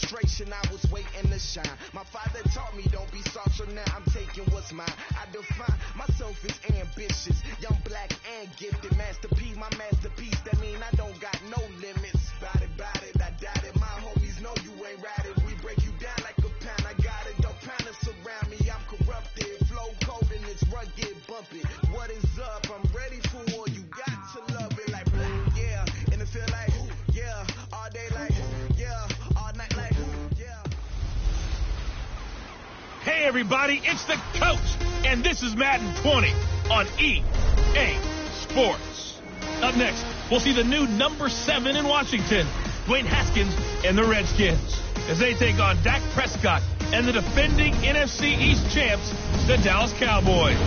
frustration, I was waiting to shine. My father taught me don't be soft, so now I'm taking what's mine. I define myself as ambitious, young, black, and gifted. Master P, my masterpiece, that mean I don't got no limits. Bout it, I doubt it. My homies know you ain't ride it. We break you down like a pound. I got it, don't pound us around me. I'm corrupted, flow cold and it's rugged, bump it. What is up? I'm ready for war. You got to love it like black, yeah. And it feel like, yeah, all day like, yeah, all night like, yeah. Hey everybody, it's the coach, and this is Madden 20 on EA Sports. Up next, we'll see the new number 7 in Washington, Dwayne Haskins and the Redskins, as they take on Dak Prescott and the defending NFC East champs, the Dallas Cowboys.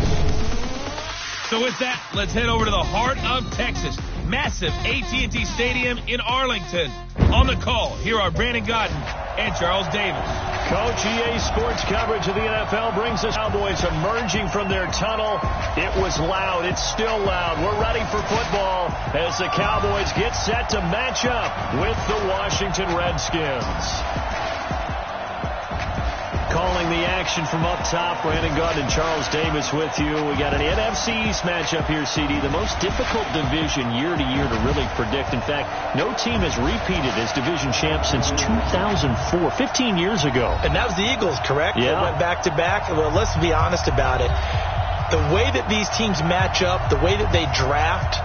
So with that, let's head over to the heart of Texas, massive AT&T Stadium in Arlington. On the call, here are Brandon Godden and Charles Davis. Coach, EA Sports coverage of the NFL brings us Cowboys emerging from their tunnel. It was loud. It's still loud. We're ready for football as the Cowboys get set to match up with the Washington Redskins. Calling the action from up top, Brandon Gott and Charles Davis with you. We got an NFC East matchup here, CD. The most difficult division year to year to really predict. In fact, no team has repeated as division champ since 2004, 15 years ago. And that was the Eagles, correct? Yeah. They went back-to-back. Well, let's be honest about it. The way that these teams match up, the way that they draft,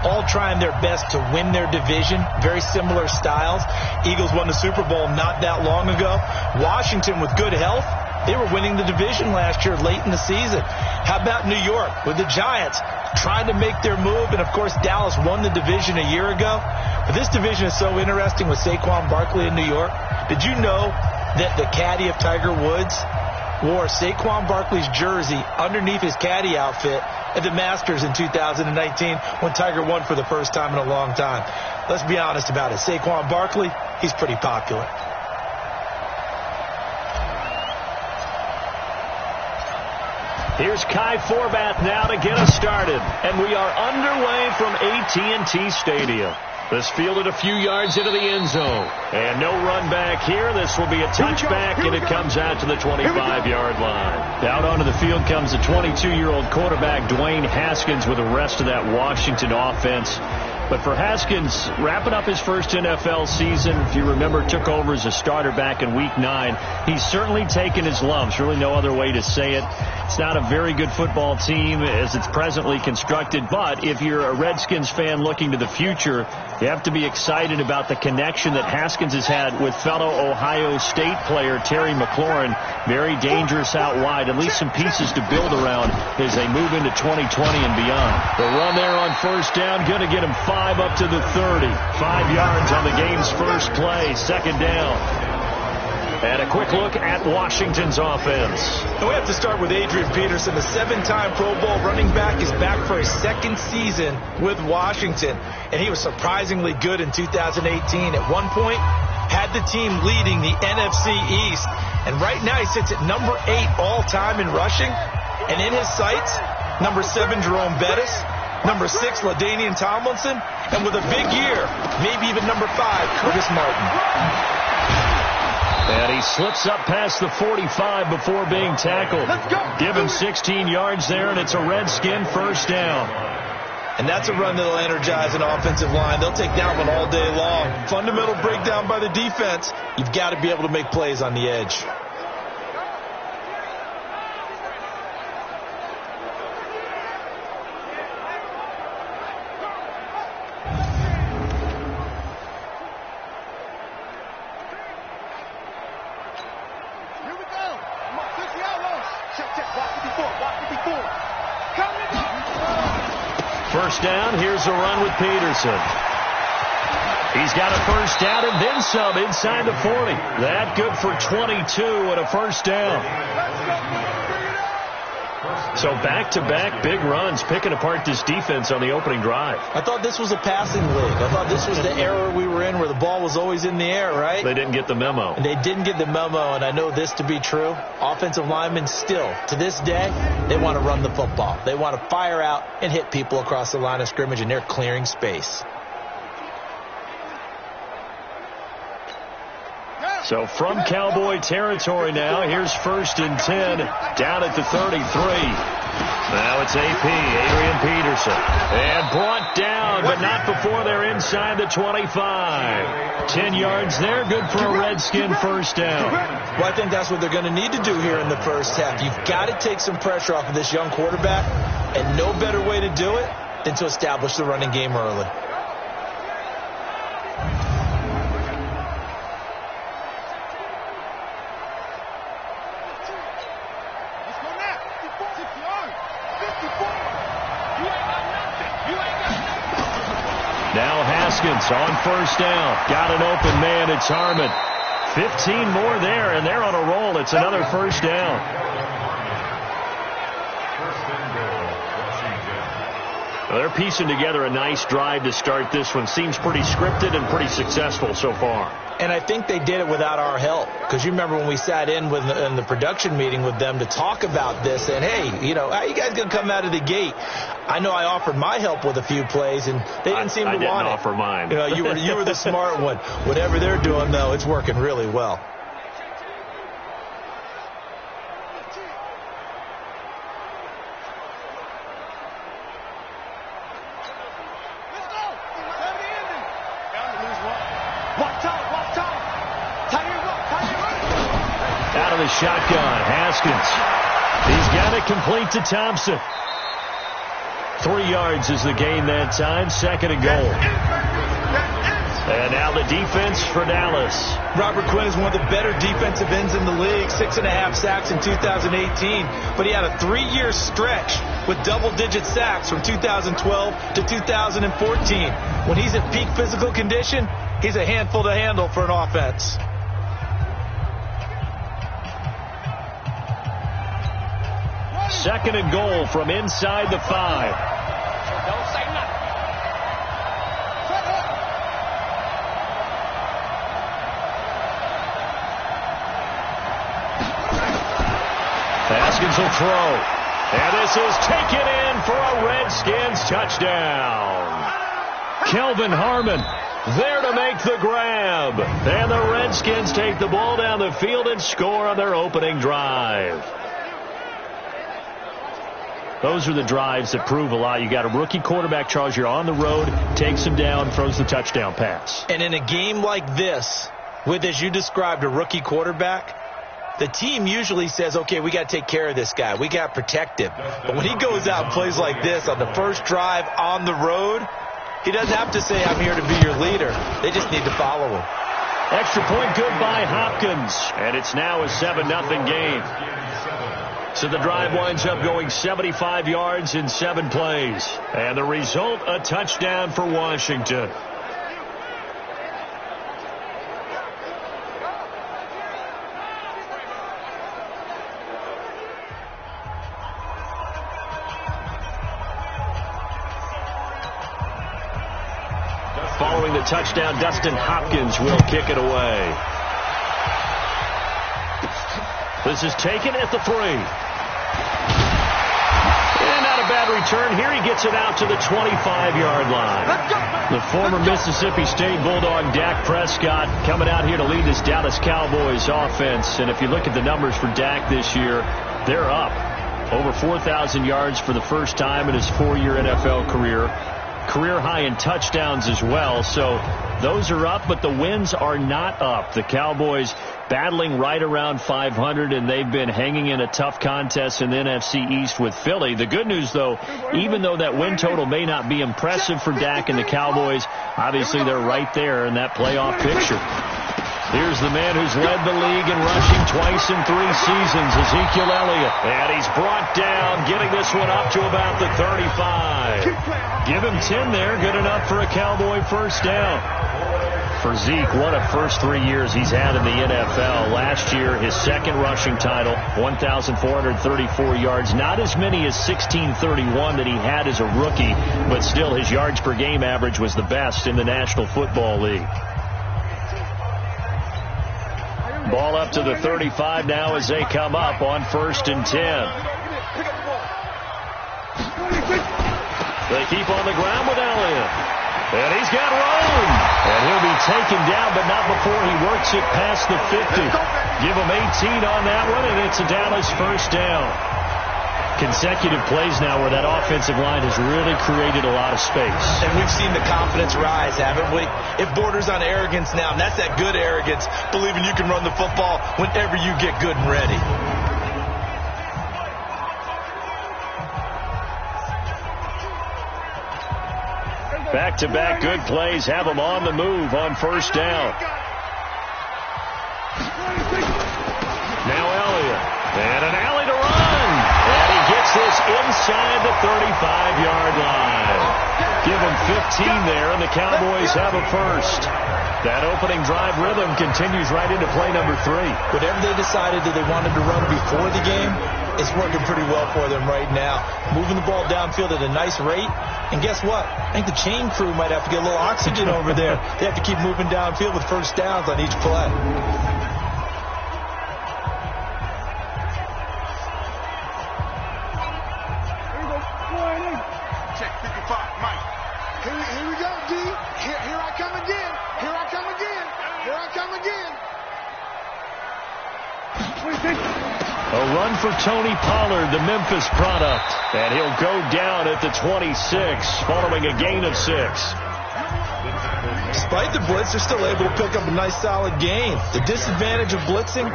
all trying their best to win their division, very similar styles. Eagles won the Super Bowl not that long ago. Washington, with good health, they were winning the division last year late in the season. How about New York with the Giants trying to make their move? And, of course, Dallas won the division a year ago. But this division is so interesting with Saquon Barkley in New York. Did you know that the caddy of Tiger Woods wore Saquon Barkley's jersey underneath his caddy outfit at the Masters in 2019 when Tiger won for the first time in a long time? Let's be honest about it. Saquon Barkley, he's pretty popular. Here's Kai Forbath now to get us started. And we are underway from AT&T Stadium. This fielded a few yards into the end zone. And no run back here. This will be a touchback, and it comes out to the 25-yard line. Out onto the field comes the 22-year-old quarterback, Dwayne Haskins, with the rest of that Washington offense. But for Haskins, wrapping up his first NFL season, if you remember, took over as a starter back in Week 9. He's certainly taken his lumps. Really no other way to say it. It's not a very good football team as it's presently constructed. But if you're a Redskins fan looking to the future, you have to be excited about the connection that Haskins has had with fellow Ohio State player Terry McLaurin. Very dangerous out wide. At least some pieces to build around as they move into 2020 and beyond. The run there on first down, going to get him 5 up to the 30. 5 yards on the game's first play. Second down. And a quick look at Washington's offense. And we have to start with Adrian Peterson. The 7-time Pro Bowl running back is back for his second season with Washington. And he was surprisingly good in 2018. At one point, had the team leading the NFC East. And right now he sits at number 8 all-time in rushing. And in his sights, number 7, Jerome Bettis. Number 6, LaDainian Tomlinson. And with a big year, maybe even number 5, Curtis Martin. And he slips up past the 45 before being tackled. Give him 16 yards there, and it's a Redskin first down. And that's a run that'll energize an offensive line. They'll take that one all day long. Fundamental breakdown by the defense. You've got to be able to make plays on the edge. First down, here's a run with Peterson. He's got a first down and then some inside the 40. That good for 22 and a first down. So back-to-back big runs, picking apart this defense on the opening drive. I thought this was a passing league. I thought this was the era we were in where the ball was always in the air, right? They didn't get the memo. They didn't get the memo, and I know this to be true. Offensive linemen still, to this day, they want to run the football. They want to fire out and hit people across the line of scrimmage, and they're clearing space. So from Cowboy territory now, here's 1st and 10 down at the 33. Now it's AP, Adrian Peterson. And brought down, but not before they're inside the 25. 10 yards there, good for a Redskin first down. Well, I think that's what they're going to need to do here in the first half. You've got to take some pressure off of this young quarterback, and no better way to do it than to establish the running game early. Now Haskins on first down. Got an open man. It's Harmon. 15 more there, and they're on a roll. It's another first down. Well, they're piecing together a nice drive to start this one. Seems pretty scripted and pretty successful so far. And I think they did it without our help. Because you remember when we sat in the production meeting with them to talk about this, and hey, you know, how you guys going to come out of the gate? I know I offered my help with a few plays, and they didn't seem to want it. I didn't offer mine. You know, you were the smart one. Whatever they're doing, though, it's working really well. Out of the shotgun, Haskins. He's got it complete to Thompson. 3 yards is the gain that time. 2nd and goal. And now the defense for Dallas. Robert Quinn is one of the better defensive ends in the league. 6.5 sacks in 2018. But he had a 3-year stretch with double-digit sacks from 2012 to 2014. When he's at peak physical condition, he's a handful to handle for an offense. Second and goal from inside the 5. Haskins will throw. And this is taken in for a Redskins touchdown. Kelvin Harmon there to make the grab. And the Redskins take the ball down the field and score on their opening drive. Those are the drives that prove a lot. You got a rookie quarterback, Charles. You're on the road, takes him down, throws the touchdown pass. And in a game like this, with, as you described, a rookie quarterback, the team usually says, okay, we got to take care of this guy. We got to protect him. But when he goes out and plays like this on the first drive on the road, he doesn't have to say, I'm here to be your leader. They just need to follow him. Extra point good by Hopkins. And it's now a 7-0 game. So the drive winds up going 75 yards in 7 plays. And the result, a touchdown for Washington. Following the touchdown, Dustin Hopkins will kick it away. This is taken at the 3. And not a bad return here. He gets it out to the 25-yard line. The former Mississippi State Bulldog, Dak Prescott, coming out here to lead this Dallas Cowboys offense. And if you look at the numbers for Dak this year, they're up. Over 4,000 yards for the first time in his 4-year NFL career. Career high in touchdowns as well. So those are up, but the wins are not up. The Cowboys battling right around 500, and they've been hanging in a tough contest in the NFC East with Philly. The good news, though, even though that win total may not be impressive for Dak and the Cowboys, obviously they're right there in that playoff picture. Here's the man who's led the league in rushing twice in 3 seasons, Ezekiel Elliott. And he's brought down, getting this one up to about the 35. Give him 10 there, good enough for a Cowboy first down. For Zeke, what a first 3 years he's had in the NFL. Last year, his second rushing title, 1,434 yards. Not as many as 1,631 that he had as a rookie, but still his yards per game average was the best in the National Football League. Ball up to the 35 now as they come up on 1st and 10. They keep on the ground with Elliott. And he's got room. And he'll be taken down, but not before he works it past the 50. Give him 18 on that one, and it's a Dallas first down. Consecutive plays now where that offensive line has really created a lot of space. And we've seen the confidence rise, haven't we? It borders on arrogance now, and that's that good arrogance, believing you can run the football whenever you get good and ready. Back-to-back good plays have them on the move on first down. Now Elliott. And an alley to run. And he gets this inside the 35-yard line. Give him 15 there, and the Cowboys have a first. That opening drive rhythm continues right into play number 3. Whatever they decided that they wanted to run before the game, it's working pretty well for them right now. Moving the ball downfield at a nice rate. And guess what? I think the chain crew might have to get a little oxygen over there. They have to keep moving downfield with first downs on each play. Check 55, Mike. Here we go, D. Here I come again. Here I come again. Here I come again. A run for Tony Pollard, the Memphis product. And he'll go down at the 26 following a gain of 6. Despite the blitz, they're still able to pick up a nice solid gain. The disadvantage of blitzing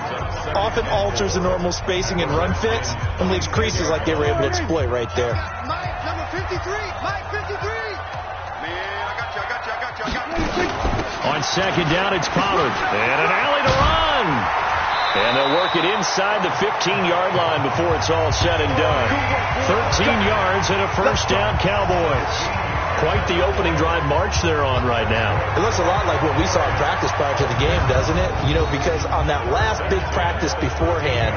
often alters the normal spacing and run fits and leaves creases like they were able to exploit right there. Mike, number 53. Mike, 53. Man, I got you. On second down, it's Pollard. And an alley to run. And they'll work it inside the 15-yard line before it's all said and done. 13 yards and a first down, Cowboys. Quite the opening drive march they're on right now. It looks a lot like what we saw in practice prior to the game, doesn't it? You know, because on that last big practice beforehand,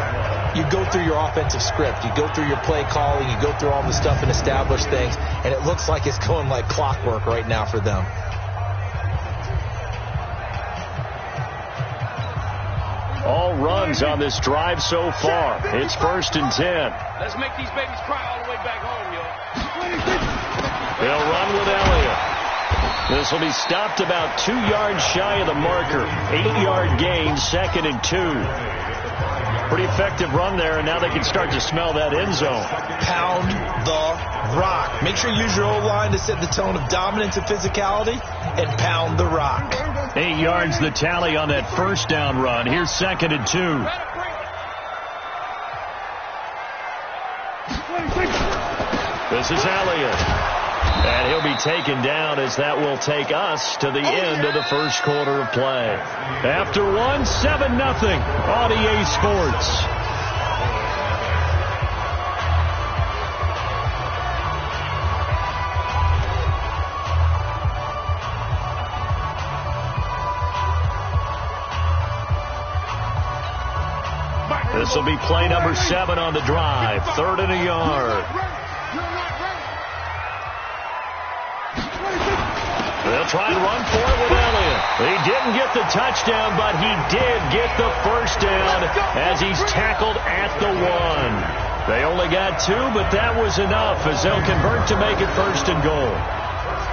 you go through your offensive script. You go through your play calling. You go through all the stuff and establish things. And it looks like it's going like clockwork right now for them. All runs on this drive so far. It's 1st and 10. Let's make these babies cry all the way back home, yo. They'll run with Elliott. This will be stopped about 2 yards shy of the marker. 8-yard gain, 2nd and 2. Pretty effective run there, and now they can start to smell that end zone. Pound the rock. Make sure you use your O-line to set the tone of dominance and physicality, and pound the rock. 8 yards the tally on that first down run. Here's 2nd and 2. This is Elliott. And he'll be taken down as that will take us to the end of the first quarter of play. After 1, 7-0 on EA Sports. This will be play number 7 on the drive. 3rd and a yard. They'll try and run for it with Elliott. He didn't get the touchdown, but he did get the first down as he's tackled at the 1. They only got 2, but that was enough as they'll convert to make it 1st and goal.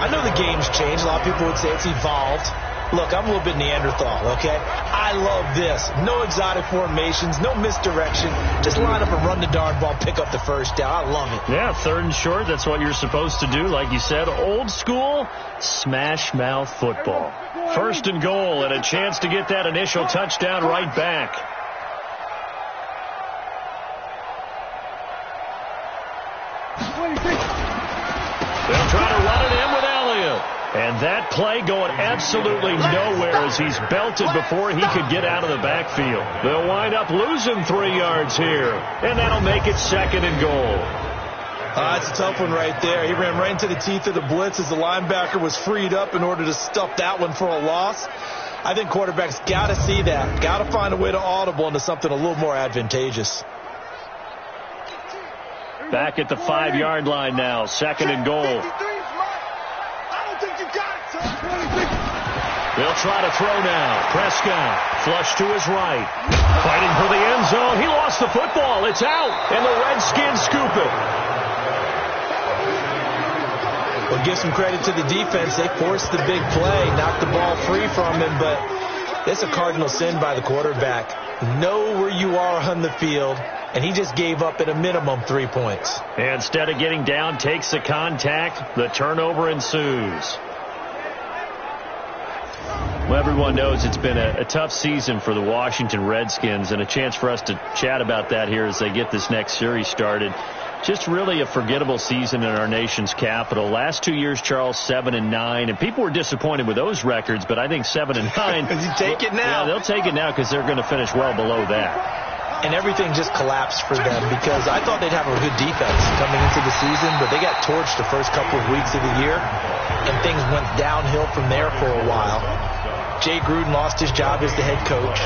I know the game's changed. A lot of people would say it's evolved. Look, I'm a little bit Neanderthal, okay? I love this. No exotic formations, no misdirection. Just line up and run the darn ball, pick up the first down. I love it. Yeah, 3rd and short, that's what you're supposed to do. Like you said, old school, smash mouth football. 1st and goal and a chance to get that initial touchdown right back. They'll try to run it in with Elliott. And that play going absolutely nowhere as he's belted before he could get out of the backfield. They'll wind up losing 3 yards here. And that'll make it 2nd and goal. That's a tough one right there. He ran right into the teeth of the blitz as the linebacker was freed up in order to stuff that one for a loss. I think quarterbacks got to see that. Got to find a way to audible into something a little more advantageous. Back at the 5-yard line now. 2nd and goal. They'll try to throw now. Prescott, flush to his right. Fighting for the end zone. He lost the football. It's out. And the Redskins scoop it. Well, give some credit to the defense. They forced the big play, knocked the ball free from him, but it's a cardinal sin by the quarterback. Know where you are on the field, and he just gave up at a minimum 3 points. And instead of getting down, takes the contact. The turnover ensues. Well, everyone knows it's been a tough season for the Washington Redskins, and a chance for us to chat about that here as they get this next series started. Just really a forgettable season in our nation's capital. Last 2 years, Charles, 7-9, and people were disappointed with those records, but I think 7-9. You take it now. Yeah, they'll take it now because they're going to finish well below that. And everything just collapsed for them because I thought they'd have a good defense coming into the season, but they got torched the first couple of weeks of the year, and things went downhill from there for a while. Jay Gruden lost his job as the head coach.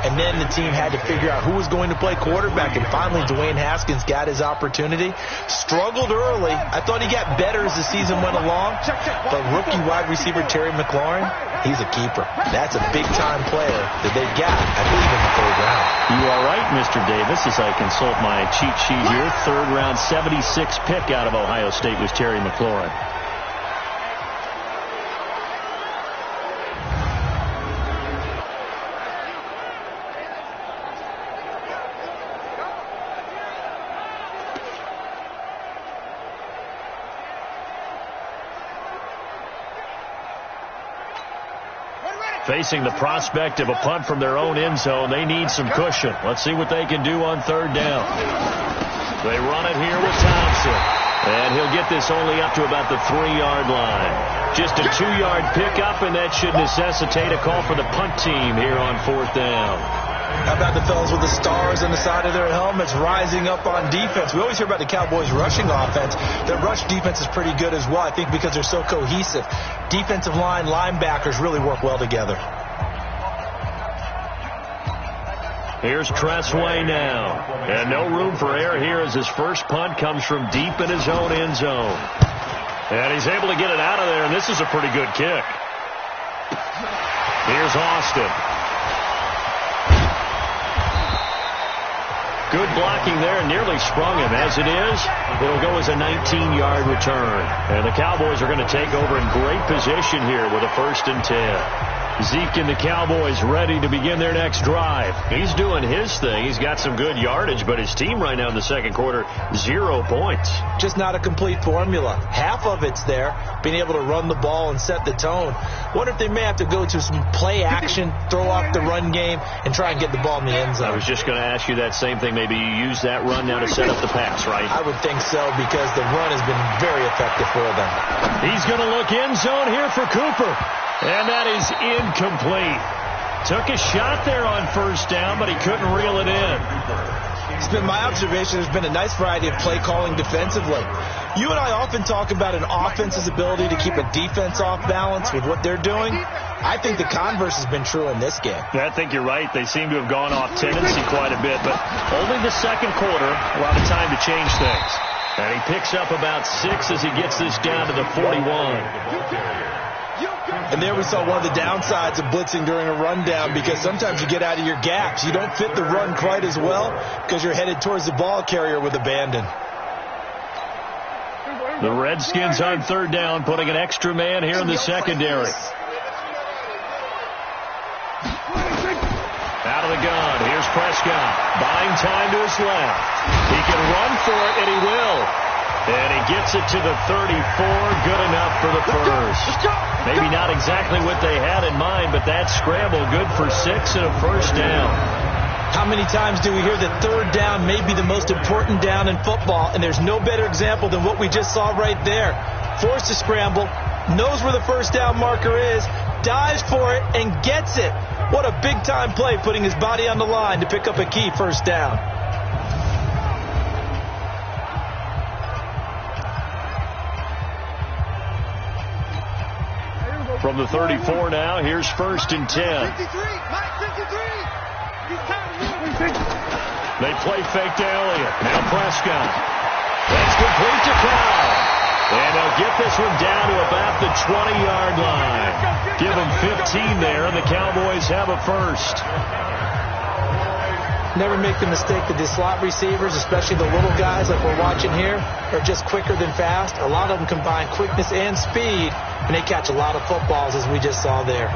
And then the team had to figure out who was going to play quarterback. And finally, Dwayne Haskins got his opportunity. Struggled early. I thought he got better as the season went along. But rookie wide receiver Terry McLaurin, he's a keeper. That's a big-time player that they got, I believe, in the third round. You are right, Mr. Davis, as I consult my cheat sheet here. Third round, 76 pick out of Ohio State was Terry McLaurin. Facing the prospect of a punt from their own end zone, they need some cushion. Let's see what they can do on third down. They run it here with Thompson. And he'll get this only up to about the 3-yard line. Just a 2-yard pickup, and that should necessitate a call for the punt team here on fourth down. How about the fellas with the stars on the side of their helmets rising up on defense? We always hear about the Cowboys' rushing offense. Their rush defense is pretty good as well, I think, because they're so cohesive. Defensive line, linebackers really work well together. Here's Tressway now. And no room for error here as his first punt comes from deep in his own end zone. And he's able to get it out of there, and this is a pretty good kick. Here's Austin. Good blocking there, nearly sprung him. As it is, it'll go as a 19-yard return. And the Cowboys are going to take over in great position here with a 1st and 10. Zeke and the Cowboys ready to begin their next drive. He's doing his thing. He's got some good yardage, but his team right now in the second quarter, 0 points. Just not a complete formula. Half of it's there, being able to run the ball and set the tone. Wonder if they may have to go to some play action, throw off the run game, and try and get the ball in the end zone. I was just going to ask you that same thing. Maybe you use that run now to set up the pass, right? I would think so, because the run has been very effective for them. He's going to look end zone here for Cooper. And that is incomplete. Took a shot there on first down, but he couldn't reel it in. It's been my observation there's been a nice variety of play calling defensively. You and I often talk about an offense's ability to keep a defense off balance with what they're doing. I think the converse has been true in this game. Yeah, I think you're right. They seem to have gone off tendency quite a bit, but only the second quarter, a lot of time to change things. And he picks up about 6 as he gets this down to the 41. And there we saw one of the downsides of blitzing during a rundown, because sometimes you get out of your gaps. You don't fit the run quite as well because you're headed towards the ball carrier with abandon. The Redskins on third down, putting an extra man here in the secondary. Out of the gun. Here's Prescott. Buying time to his left. He can run for it, and he will. And he gets it to the 34. Good enough for the first. Maybe not exactly what they had in mind, but that scramble good for 6 and a first down. How many times do we hear that third down may be the most important down in football, and there's no better example than what we just saw right there. Forced to scramble, knows where the first down marker is, dives for it, and gets it. What a big-time play, putting his body on the line to pick up a key first down. From the 34 now, here's 1st and 10. They play fake to Elliott. Now Prescott. That's complete to Cow. And they'll get this one down to about the 20-yard line. Give them 15 there, and the Cowboys have a first. never make the mistake that the slot receivers, especially the little guys like we're watching here, are just quicker than fast. A lot of them combine quickness and speed, and they catch a lot of footballs, as we just saw there.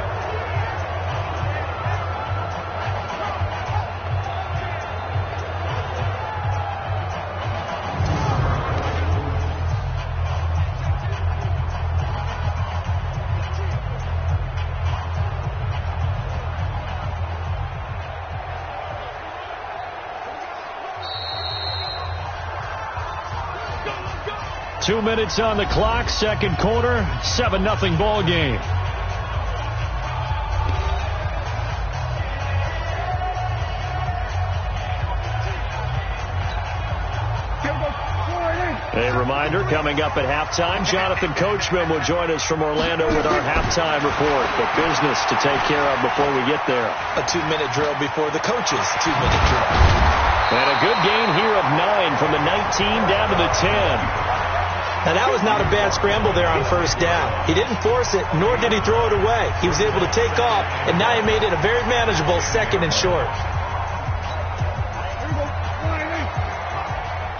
2 minutes on the clock, second quarter, 7-0 ball game. A reminder, coming up at halftime, Jonathan Coachman will join us from Orlando with our halftime report. The business to take care of before we get there. A 2-minute drill before the coaches' 2-minute drill. And a good gain here of 9 from the 19 down to the 10. Now, that was not a bad scramble there on first down. He didn't force it, nor did he throw it away. He was able to take off, and now he made it a very manageable second and short.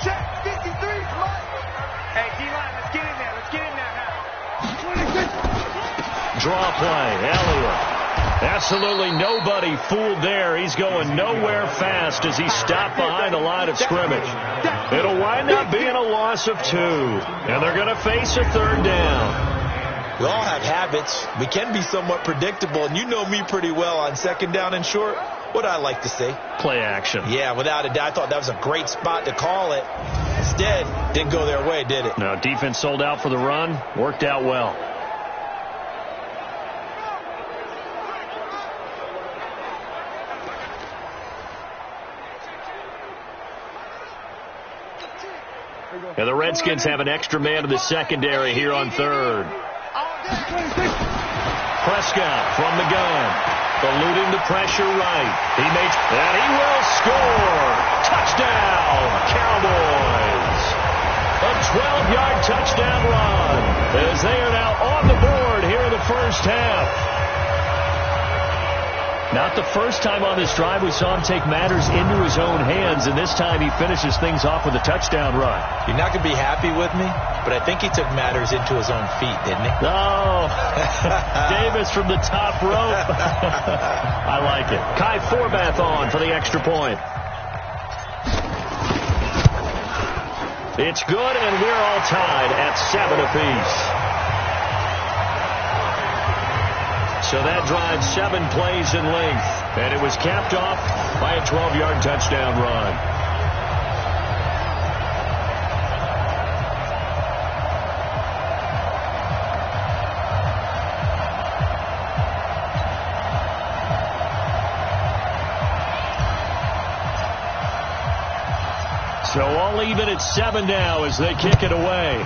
Check 53. Come on. Hey, D-line, let's get in there. Let's get in there now. Draw play, Elliott. Absolutely nobody fooled there. He's going nowhere fast as he stopped behind the line of scrimmage. It'll wind up being a loss of 2, and they're going to face a third down. We all have habits. We can be somewhat predictable, and you know me pretty well on second down and short. What I like to say? Play action. Yeah, without a doubt. I thought that was a great spot to call it. Instead, didn't go their way, did it? No, defense sold out for the run. Worked out well. And the Redskins have an extra man in the secondary here on third. Prescott from the gun. Eluding the pressure right. He makes, and he will score. Touchdown, Cowboys. A 12-yard touchdown run as they are now on the board here in the first half. Not the first time on this drive we saw him take matters into his own hands, and this time he finishes things off with a touchdown run. You're not going to be happy with me, but I think he took matters into his own feet, didn't he? Oh, Davis from the top rope. I like it. Kai Forbath on for the extra point. It's good, and we're all tied at 7 apiece. So that drive 7 plays in length, and it was capped off by a 12-yard touchdown run. So all even at 7 now as they kick it away.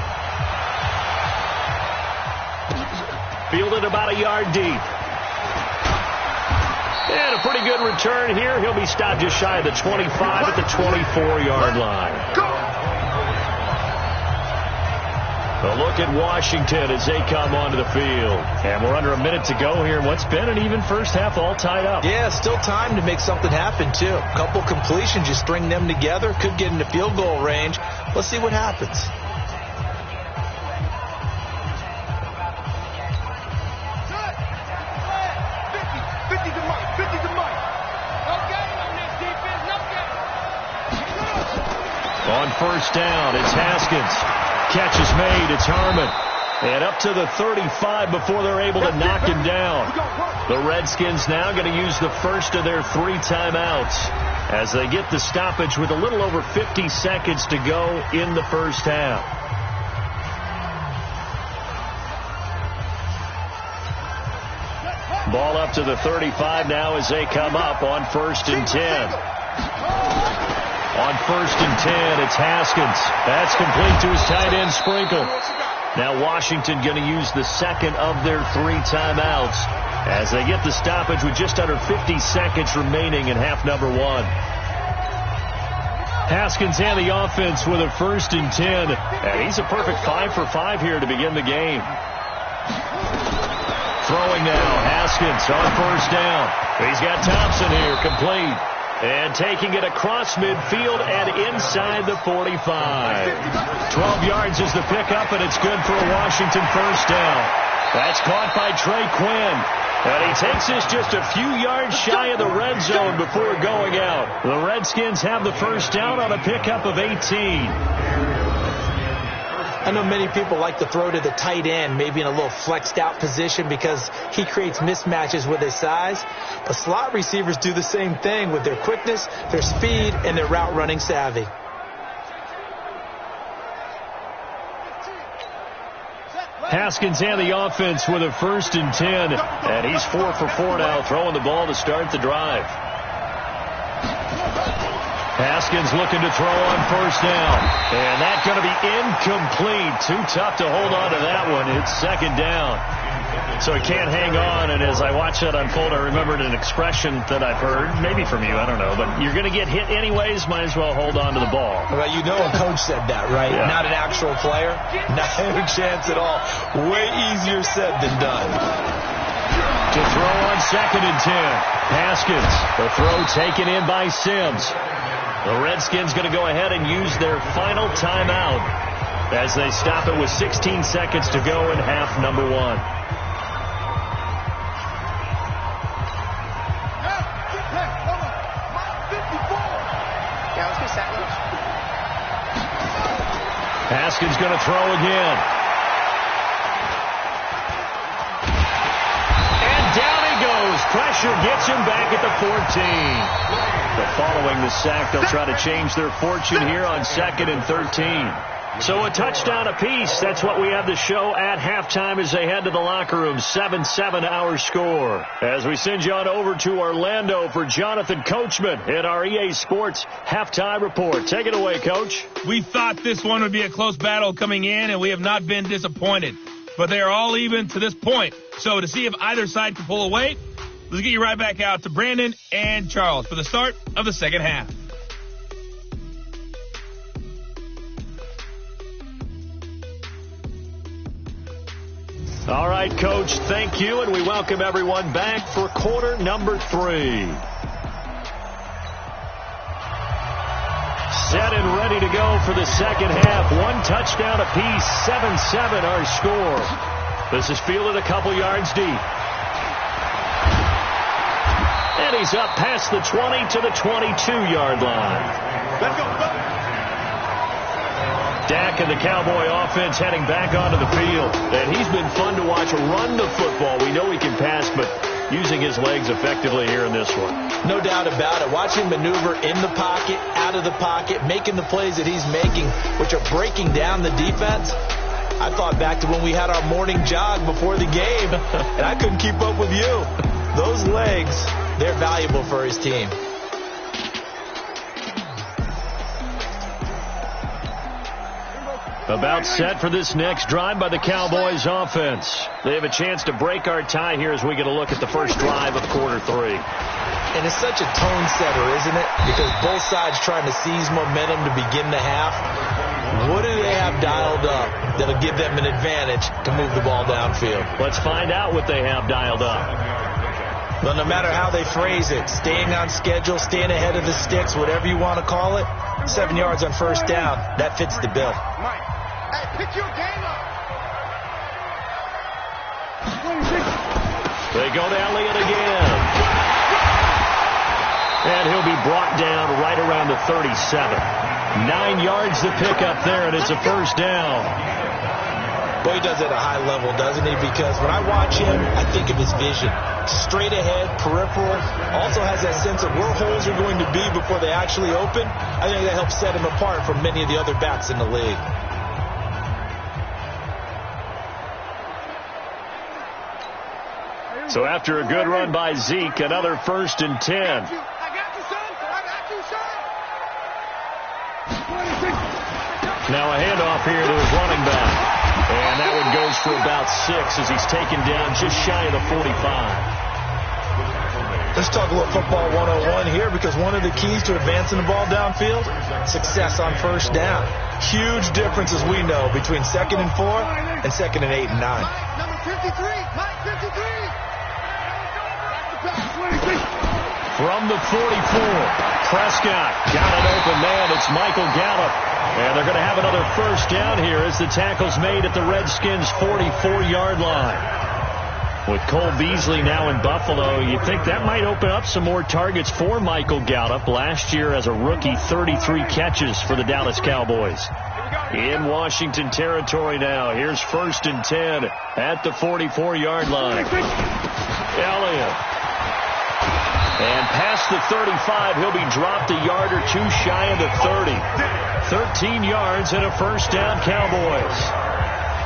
Fielded about a yard deep. And a pretty good return here. He'll be stopped just shy of the 25 at the 24-yard line. A look at Washington as they come onto the field. And we're under a minute to go here. What's been an even first half all tied up. Yeah, still time to make something happen, too. A couple completions, you string them together. Could get into field goal range. Let's see what happens. On first down, it's Haskins. Catch is made. It's Harmon. And up to the 35 before they're able to knock him down. The Redskins now going to use the first of their 3 timeouts as they get the stoppage with a little over 50 seconds to go in the first half. Ball up to the 35 now as they come up on 1st and 10. On 1st and 10, it's Haskins. That's complete to his tight end, Sprinkle. Now Washington going to use the second of their 3 timeouts as they get the stoppage with just under 50 seconds remaining in half number 1. Haskins and the offense with a 1st and 10. And he's a perfect 5 for 5 here to begin the game. Throwing now, Haskins on 1st down. He's got Thompson here, complete. And taking it across midfield and inside the 45. 12 yards is the pickup, and it's good for a Washington first down. That's caught by Trey Quinn. And he takes this just a few yards shy of the red zone before going out. The Redskins have the first down on a pickup of 18. I know many people like to throw to the tight end, maybe in a little flexed out position because he creates mismatches with his size. But slot receivers do the same thing with their quickness, their speed, and their route running savvy. Haskins and the offense with a 1st and 10. And he's 4 for 4 now, throwing the ball to start the drive. Haskins looking to throw on first down. And that's going to be incomplete. Too tough to hold on to that one. It's 2nd down. So he can't hang on. And as I watched that unfold, I remembered an expression that I've heard, maybe from you, I don't know. But you're going to get hit anyways, might as well hold on to the ball. Well, you know a coach said that, right? Yeah. Not an actual player. Not a chance at all. Way easier said than done. To throw on 2nd and 10. Haskins. The throw taken in by Sims. The Redskins going to go ahead and use their final timeout as they stop it with 16 seconds to go in half number 1. Haskins going to throw again. And down he goes. Pressure gets him back at the 14. But following the sack, they'll try to change their fortune here on 2nd and 13. So a touchdown apiece. That's what we have to show at halftime as they head to the locker room. 7-7 our score. As we send you on over to Orlando for Jonathan Coachman in our EA Sports halftime report. Take it away, Coach. We thought this one would be a close battle coming in, and we have not been disappointed. But they are all even to this point. So to see if either side can pull away, let's get you right back out to Brandon and Charles for the start of the second half. All right, Coach, thank you, and we welcome everyone back for quarter number 3. Set and ready to go for the second half. 1 touchdown apiece, 7-7 our score. This is fielded a couple yards deep. And he's up past the 20 to the 22-yard line. Let's go. Dak and the Cowboy offense heading back onto the field. And he's been fun to watch run the football. We know he can pass, but using his legs effectively here in this one. No doubt about it. Watch him maneuver in the pocket, out of the pocket, making the plays that he's making, which are breaking down the defense. I thought back to when we had our morning jog before the game, and I couldn't keep up with you. Those legs, they're valuable for his team. About set for this next drive by the Cowboys offense. They have a chance to break our tie here as we get a look at the first drive of quarter 3. And it's such a tone setter, isn't it? Because both sides trying to seize momentum to begin the half. What do they have dialed up that'll give them an advantage to move the ball downfield? Let's find out what they have dialed up. Well, no matter how they phrase it, staying on schedule, staying ahead of the sticks, whatever you want to call it, 7 yards on first down, that fits the bill. Mike, hey, pick your game up. They go to Elliott again. And he'll be brought down right around the 37. 9 yards to pick up there, and it's a first down. Boy, he does it at a high level, doesn't he? Because when I watch him, I think of his vision. Straight ahead, peripheral. Also has that sense of where holes are going to be before they actually open. I think that helps set him apart from many of the other backs in the league. So after a good run by Zeke, another 1st and 10. I got you, son. I got you, son. Now a handoff here to his running back. And that one goes for about 6 as he's taken down just shy of the 45. Let's talk a little football 101 here, because one of the keys to advancing the ball downfield, success on first down. Huge difference, as we know, between 2nd and 4 and 2nd and 8 and 9. Mike, number 53. Mike, 53. From the 44, Prescott got an open man. It's Michael Gallup. And they're going to have another first down here as the tackle's made at the Redskins' 44-yard line. With Cole Beasley now in Buffalo, you think that might open up some more targets for Michael Gallup. Last year as a rookie, 33 catches for the Dallas Cowboys. In Washington territory now. Here's 1st and 10 at the 44-yard line. Elliott. And past the 35, he'll be dropped a yard or two shy of the 30. 13 yards and a first down, Cowboys.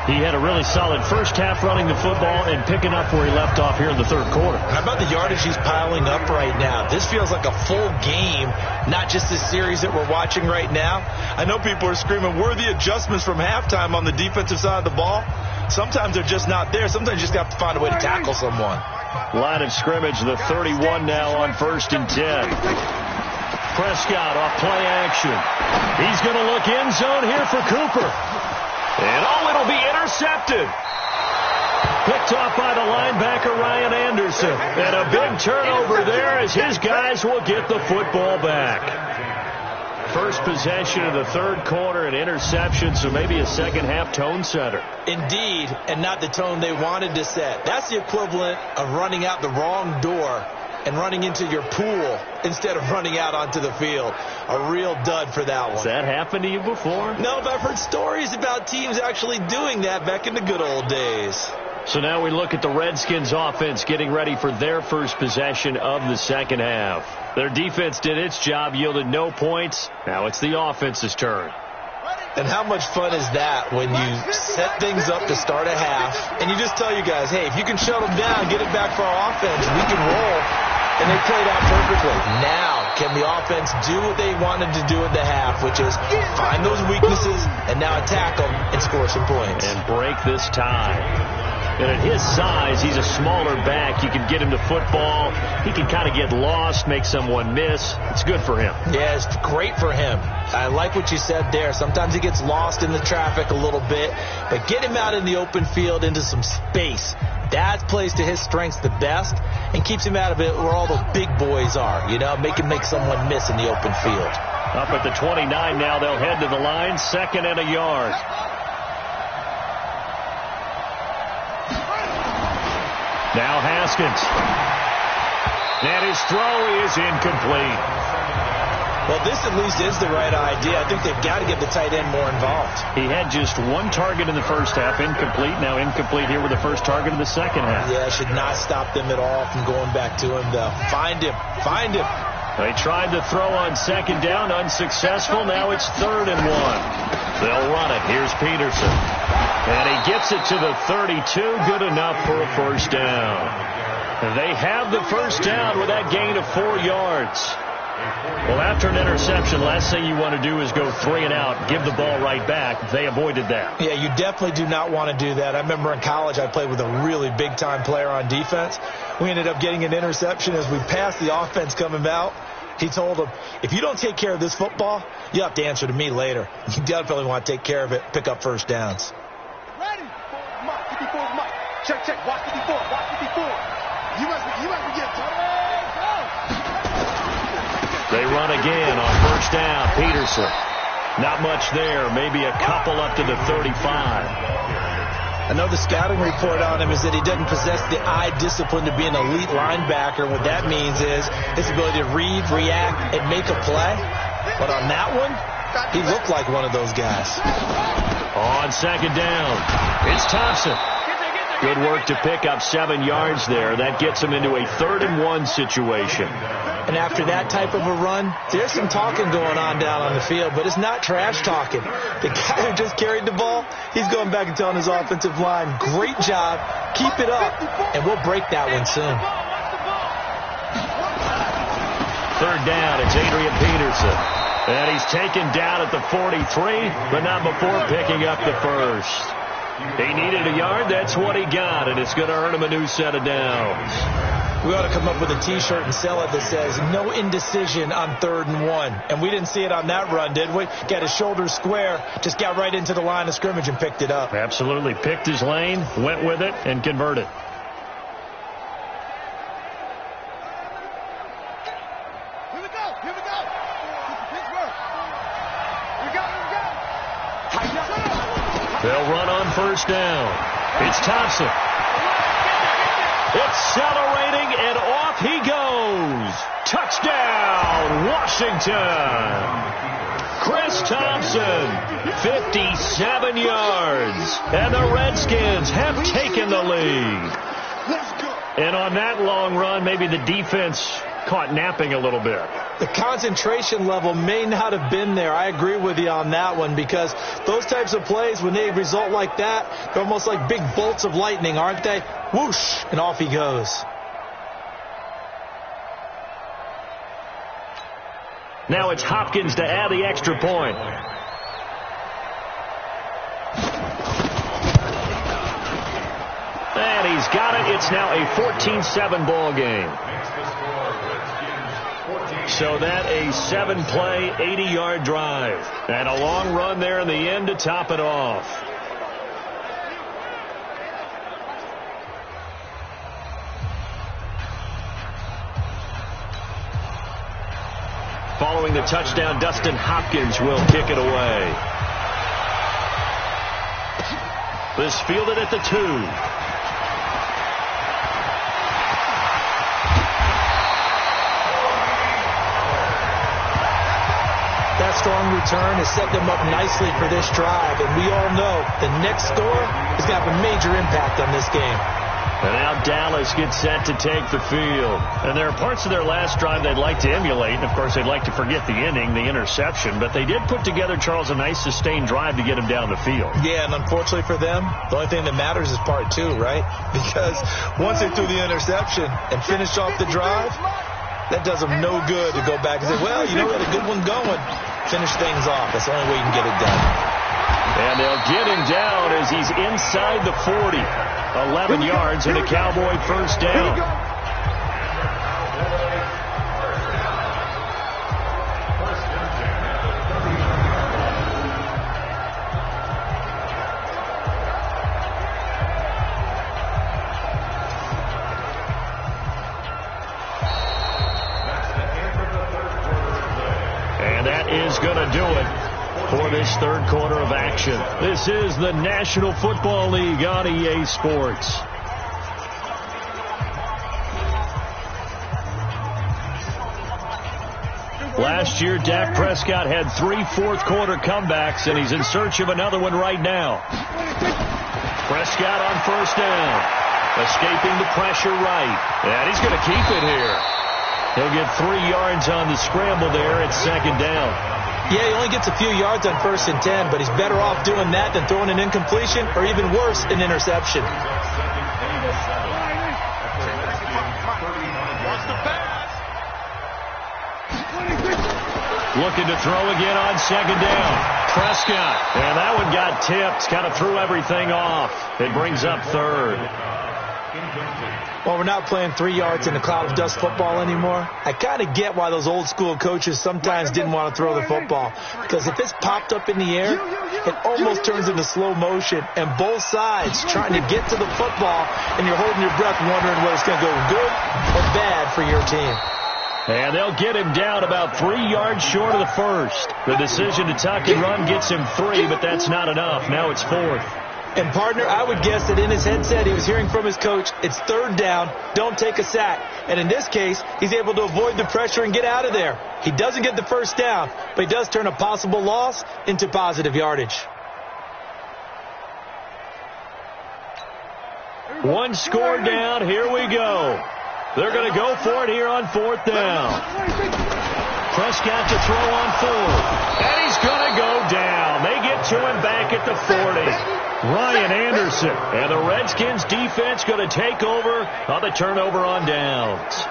He had a really solid first half running the football and picking up where he left off here in the third quarter. How about the yardage he's piling up right now? This feels like a full game, not just this series that we're watching right now. I know people are screaming, where are the adjustments from halftime on the defensive side of the ball? Sometimes they're just not there. Sometimes you just have to find a way to tackle someone. Line of scrimmage, the 31 now on 1st and 10. Prescott off play action. He's going to look end zone here for Cooper. And it'll be intercepted. Picked off by the linebacker, Ryan Anderson. And a big turnover there as his guys will get the football back. First possession of the third quarter, an interception, so maybe a second half tone setter. Indeed, and not the tone they wanted to set. That's the equivalent of running out the wrong door and running into your pool instead of running out onto the field. A real dud for that one. Has that happened to you before? No, but I've heard stories about teams actually doing that back in the good old days. So now we look at the Redskins offense getting ready for their first possession of the second half. Their defense did its job, yielded no points. Now it's the offense's turn. And how much fun is that when you set things up to start a half and you just tell you guys, hey, if you can shut them down, get it back for our offense, we can roll. And they played out perfectly. Now, can the offense do what they wanted to do at the half, which is find those weaknesses and now attack them and score some points. And break this tie. And at his size, he's a smaller back. You can get him to football. He can kind of get lost, make someone miss. It's good for him. Yeah, it's great for him. I like what you said there. Sometimes he gets lost in the traffic a little bit, but get him out in the open field into some space. That plays to his strengths the best and keeps him out of it where all the big boys are, you know, make someone miss in the open field. Up at the 29 now, they'll head to the line, 2nd and a yard. Now Haskins. And his throw is incomplete. Well, this at least is the right idea. I think they've got to get the tight end more involved. He had just one target in the first half, incomplete. Now incomplete here with the first target of the second half. Yeah, should not stop them at all from going back to him, though. Find him. Find him. They tried to throw on 2nd down, unsuccessful. Now it's 3rd and 1. They'll run it. Here's Peterson. And he gets it to the 32. Good enough for a first down. And they have the first down with that gain of 4 yards. Well, after an interception, last thing you want to do is go 3 and out, give the ball right back. They avoided that. Yeah, you definitely do not want to do that. I remember in college I played with a really big-time player on defense. We ended up getting an interception as we passed the offense coming out. He told him, if you don't take care of this football, you'll have to answer to me later. You definitely want to take care of it, pick up first downs. Ready? Mark, 54 Mike. Check, check. Watch 54. Watch 54. You must be getting tough. They run again on first down. Peterson. Not much there. Maybe a couple up to the 35. I know the scouting report on him is that he doesn't possess the eye discipline to be an elite linebacker. What that means is his ability to read, react, and make a play. But on that one, he looked like one of those guys. On 2nd down, it's Thompson. Good work to pick up 7 yards there. That gets him into a 3rd and 1 situation. And after that type of a run, there's some talking going on down on the field, but it's not trash talking. The guy who just carried the ball, he's going back and telling his offensive line, great job, keep it up, and we'll break that one soon. 3rd down, it's Adrian Peterson. And he's taken down at the 43, but not before picking up the first. He needed a yard. That's what he got, and it's going to earn him a new set of downs. We ought to come up with a T-shirt and sell it that says, no indecision on 3rd and 1. And we didn't see it on that run, did we? Got his shoulders square, just got right into the line of scrimmage and picked it up. Absolutely. Picked his lane, went with it, and converted. They'll run on first down. It's Thompson. Accelerating, and off he goes. Touchdown, Washington. Chris Thompson, 57 yards. And the Redskins have taken the lead. And on that long run, maybe the defense caught napping a little bit. The concentration level may not have been there. I agree with you on that one, because those types of plays, when they result like that, they're almost like big bolts of lightning, aren't they? Whoosh, and off he goes. Now it's Hopkins to add the extra point. And he's got it. It's now a 14-7 ball game. So that a 7-play, 80-yard drive. And a long run there in the end to top it off. Following the touchdown, Dustin Hopkins will kick it away. This fielded at the 2. That strong return has set them up nicely for this drive, and we all know the next score is going to have a major impact on this game. And now Dallas gets set to take the field. And there are parts of their last drive they'd like to emulate. And, of course, they'd like to forget the inning, the interception. But they did put together, Charles, a nice sustained drive to get him down the field. Yeah, and unfortunately for them, the only thing that matters is part 2, right? Because once they threw the interception and finished off the drive, that does them no good to go back and say, well, you know, we had a good one going. Finish things off. That's the only way you can get it done. And they'll get him down as he's inside the 40. 11 yards and a Cowboy first down. And that is going to do it for this third quarter of action. This is the National Football League on EA Sports. Last year, Dak Prescott had 3 fourth-quarter comebacks, and he's in search of another one right now. Prescott on first down, escaping the pressure right. And he's going to keep it here. He'll get 3 yards on the scramble there at second down. Yeah, he only gets a few yards on 1st and 10, but he's better off doing that than throwing an incompletion, or even worse, an interception. Looking to throw again on second down. Prescott. And that one got tipped. Kind of threw everything off. It brings up third. Well, we're not playing 3 yards in a cloud of dust football anymore. I kind of get why those old school coaches sometimes didn't want to throw the football. Because if it's popped up in the air, it almost turns into slow motion. And both sides trying to get to the football, and you're holding your breath wondering whether it's going to go good or bad for your team. And they'll get him down about 3 yards short of the first. The decision to tuck and run gets him 3, but that's not enough. Now it's 4th. And, partner, I would guess that in his headset he was hearing from his coach, it's 3rd down, don't take a sack. And in this case, he's able to avoid the pressure and get out of there. He doesn't get the first down, but he does turn a possible loss into positive yardage. One score down. Here we go. They're going to go for it here on 4th down. Prescott to throw on 4th. And he's going to go down. They get to him back at the 40. Ryan Anderson. And the Redskins defense going to take over on the turnover on downs.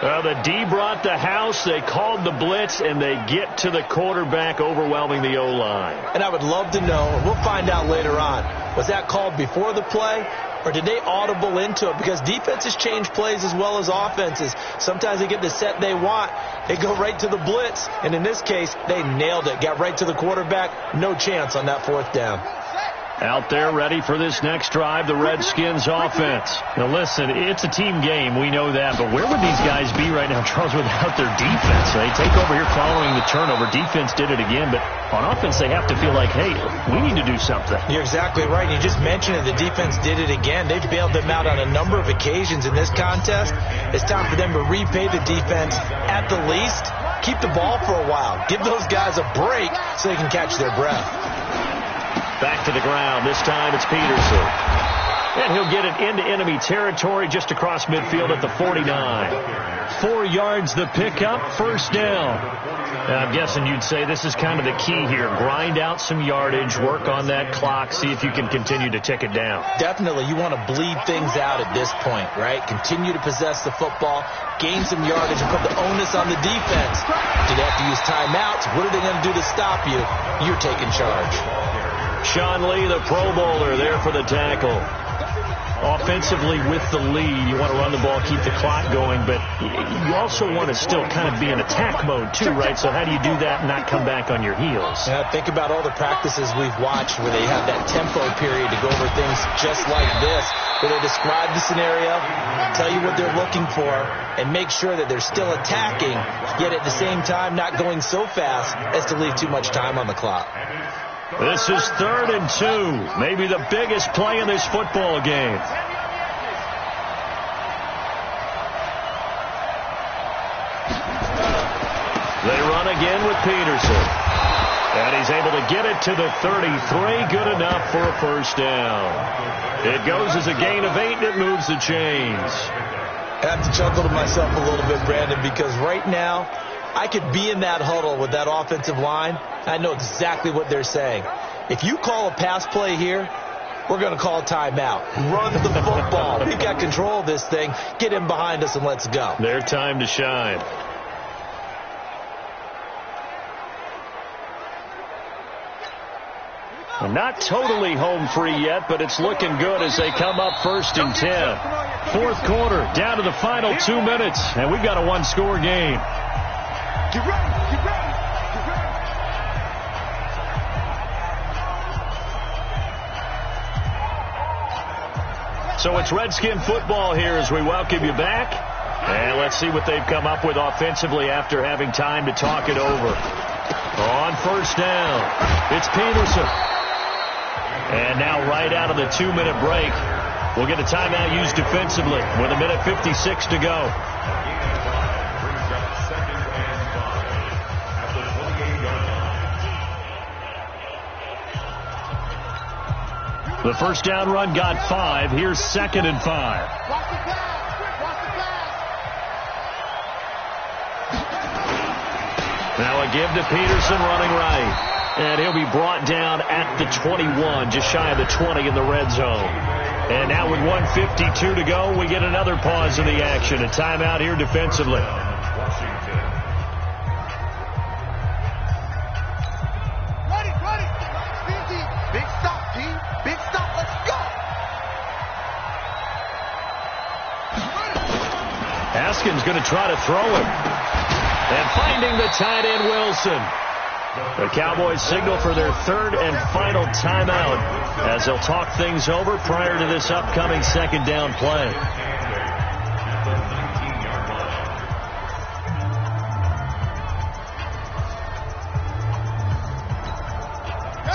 The D brought the house. They called the blitz, and they get to the quarterback, overwhelming the O-line. And I would love to know, and we'll find out later on, was that called before the play, or did they audible into it? Because defenses change plays as well as offenses. Sometimes they get the set they want. They go right to the blitz. And in this case, they nailed it. Got right to the quarterback. No chance on that 4th down. Out there ready for this next drive, the Redskins offense. Now listen, it's a team game, we know that, but where would these guys be right now, Charles, without their defense? They take over here following the turnover. Defense did it again, but on offense they have to feel like, hey, we need to do something. You're exactly right. You just mentioned it. The defense did it again. They've bailed them out on a number of occasions in this contest. It's time for them to repay the defense at the least. Keep the ball for a while. Give those guys a break so they can catch their breath. Back to the ground. This time it's Peterson. And he'll get it into enemy territory just across midfield at the 49. 4 yards the pickup, first down. Now, I'm guessing you'd say this is kind of the key here. Grind out some yardage, work on that clock, see if you can continue to tick it down. Definitely. You want to bleed things out at this point, right? Continue to possess the football, gain some yardage, and put the onus on the defense. Do they have to use timeouts? What are they going to do to stop you? You're taking charge. Sean Lee, the Pro Bowler, there for the tackle. Offensively with the lead, you want to run the ball, keep the clock going, but you also want to still kind of be in attack mode too, right? So how do you do that and not come back on your heels? Yeah, think about all the practices we've watched where they have that tempo period to go over things just like this, where they describe the scenario, tell you what they're looking for, and make sure that they're still attacking, yet at the same time not going so fast as to leave too much time on the clock. This is 3rd and 2, maybe the biggest play in this football game. They run again with Peterson. And he's able to get it to the 33, good enough for a first down. It goes as a gain of 8, and it moves the chains. I have to chuckle to myself a little bit, Brandon, because right now I could be in that huddle with that offensive line. I know exactly what they're saying. If you call a pass play here, we're going to call a timeout. Run the football. We've got control of this thing. Get him behind us and let's go. Their time to shine. Well, not totally home free yet, but it's looking good as they come up 1st and 10. 4th quarter, down to the final 2 minutes, and we've got a 1-score game. Get ready, get ready, get ready. So it's Redskin football here as we welcome you back. And let's see what they've come up with offensively after having time to talk it over. On 1st down, it's Peterson. And now right out of the 2-minute break, we'll get a timeout used defensively with 1:56 to go. The first down run got 5. Here's 2nd and 5. Now a give to Peterson running right. And he'll be brought down at the 21, just shy of the 20 in the red zone. And now with 1:52 to go, we get another pause in the action. A timeout here defensively. Ready. Big stop, team. Big stop. Let's go. Haskins going to try to throw it. And finding the tight end, Wilson. The Cowboys signal for their 3rd and final timeout as they'll talk things over prior to this upcoming 2nd down play.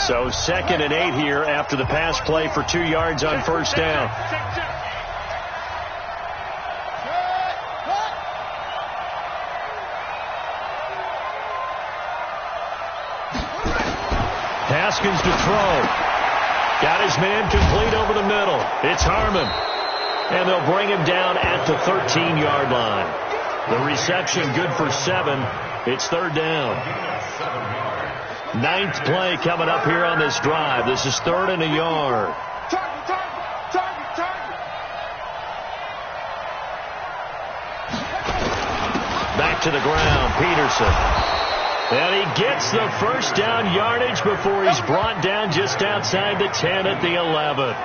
So 2nd and 8 here after the pass play for 2 yards on 1st down. Haskins to throw. Got his man complete over the middle. It's Harmon. And they'll bring him down at the 13-yard line. The reception good for 7. It's 3rd down. 9th play coming up here on this drive. This is 3rd and a yard. Target. Back to the ground, Peterson. And he gets the first down yardage before he's brought down just outside the 10 at the 11.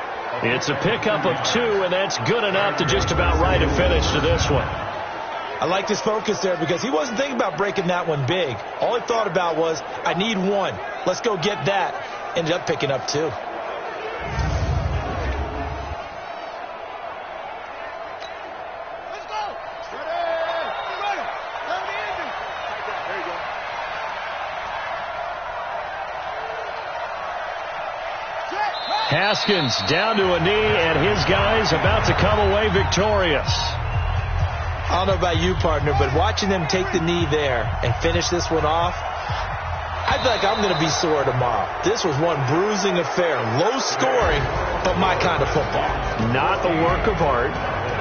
It's a pickup of 2, and that's good enough to just about write a finish to this one. I like his focus there because he wasn't thinking about breaking that one big. All he thought about was, I need 1. Let's go get that. Ended up picking up 2. Haskins down to a knee, and his guys about to come away victorious. I don't know about you, partner, but watching them take the knee there and finish this one off, I feel like I'm going to be sore tomorrow. This was one bruising affair. Low scoring, but my kind of football. Not a work of art,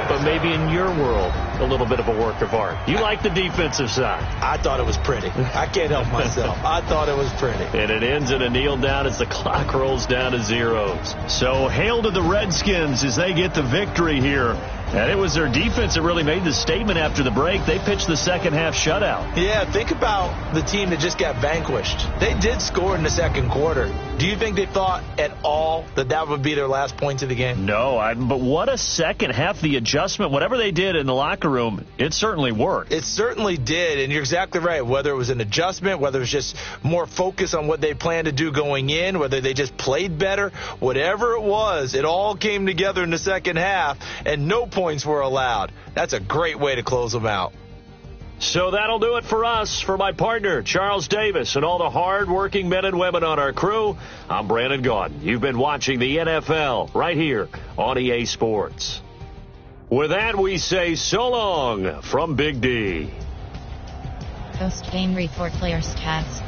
but maybe in your world, a little bit of a work of art. You like the defensive side. I thought it was pretty. I can't help myself. I thought it was pretty. And it ends in a kneel down as the clock rolls down to zeros. So hail to the Redskins as they get the victory here. And it was their defense that really made the statement after the break. They pitched the second half shutout. Yeah, think about the team that just got vanquished. They did score in the second quarter. Do you think they thought at all that that would be their last points of the game? No, but what a second half. The adjustment, whatever they did in the locker room, it certainly worked. It certainly did, and you're exactly right. Whether it was an adjustment, whether it was just more focus on what they planned to do going in, whether they just played better, whatever it was, it all came together in the second half, and no points were allowed. That's a great way to close them out. So that'll do it for us. For my partner, Charles Davis, and all the hard-working men and women on our crew, I'm Brandon Gaudin. You've been watching the NFL right here on EA Sports. With that, we say so long from Big D. Post-game report players stats.